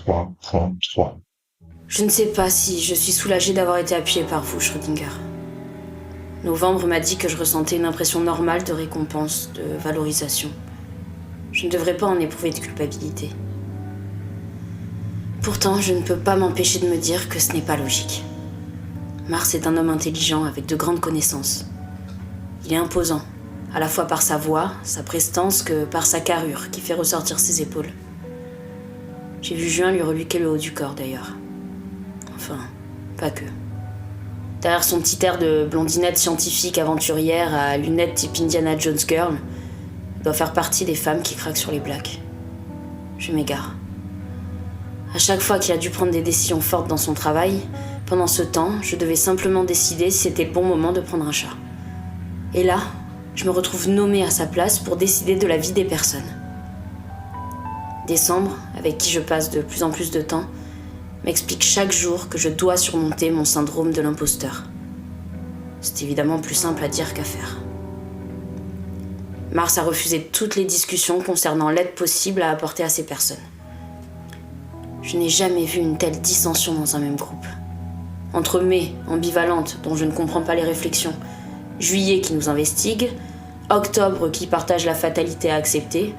333. Je ne sais pas si je suis soulagée d'avoir été appuyée par vous, Schrödinger. Novembre m'a dit que je ressentais une impression normale de récompense, de valorisation. Je ne devrais pas en éprouver de culpabilité. Pourtant, je ne peux pas m'empêcher de me dire que ce n'est pas logique. Mars est un homme intelligent avec de grandes connaissances. Il est imposant, à la fois par sa voix, sa prestance, que par sa carrure qui fait ressortir ses épaules. J'ai vu Juin lui reluquer le haut du corps d'ailleurs. Enfin, pas que. Derrière son petit air de blondinette scientifique aventurière à lunettes type Indiana Jones Girl, elle doit faire partie des femmes qui craquent sur les blacks. Je m'égare. À chaque fois qu'il a dû prendre des décisions fortes dans son travail, pendant ce temps, je devais simplement décider si c'était le bon moment de prendre un chat. Et là, je me retrouve nommée à sa place pour décider de la vie des personnes. Décembre, avec qui je passe de plus en plus de temps, m'explique chaque jour que je dois surmonter mon syndrome de l'imposteur. C'est évidemment plus simple à dire qu'à faire. Mars a refusé toutes les discussions concernant l'aide possible à apporter à ces personnes. Je n'ai jamais vu une telle dissension dans un même groupe. Entre mai, ambivalente, dont je ne comprends pas les réflexions, juillet qui nous investigue, octobre qui partage la fatalité à accepter,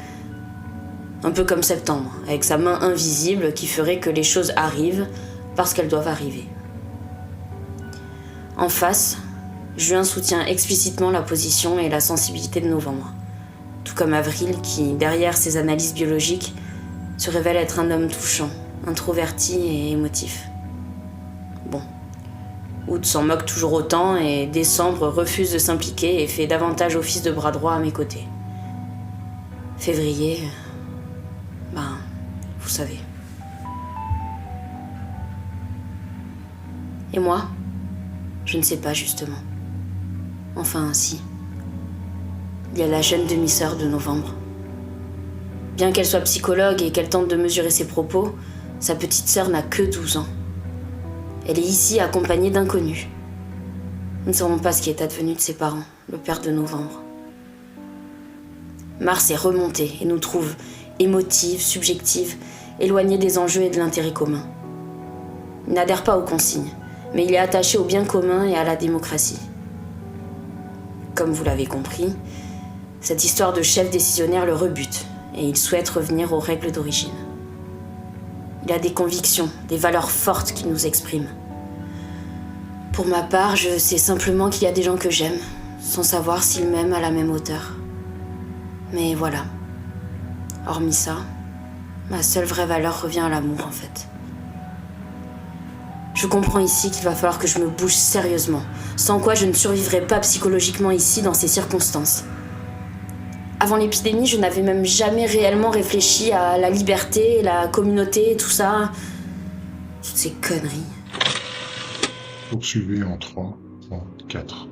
un peu comme septembre, avec sa main invisible qui ferait que les choses arrivent parce qu'elles doivent arriver. En face, juin soutient explicitement la position et la sensibilité de novembre, tout comme avril qui, derrière ses analyses biologiques, se révèle être un homme touchant, introverti et émotif. Bon, août s'en moque toujours autant et décembre refuse de s'impliquer et fait davantage office de bras droit à mes côtés. Février... vous savez. Et moi, je ne sais pas justement. Enfin, si. Il y a la jeune demi-sœur de novembre. Bien qu'elle soit psychologue et qu'elle tente de mesurer ses propos, sa petite sœur n'a que 12 ans. Elle est ici accompagnée d'inconnus. Nous ne savons pas ce qui est advenu de ses parents, le père de novembre. Mars est remontée et nous trouve émotive, subjective, éloignée des enjeux et de l'intérêt commun. Il n'adhère pas aux consignes, mais il est attaché au bien commun et à la démocratie. Comme vous l'avez compris, cette histoire de chef décisionnaire le rebute et il souhaite revenir aux règles d'origine. Il a des convictions, des valeurs fortes qu'il nous exprime. Pour ma part, je sais simplement qu'il y a des gens que j'aime, sans savoir s'ils m'aiment à la même hauteur. Mais voilà. Hormis ça, ma seule vraie valeur revient à l'amour en fait. Je comprends ici qu'il va falloir que je me bouge sérieusement, sans quoi je ne survivrai pas psychologiquement ici dans ces circonstances. Avant l'épidémie, je n'avais même jamais réellement réfléchi à la liberté, la communauté, tout ça. Toutes ces conneries. Poursuivez en 3, 4.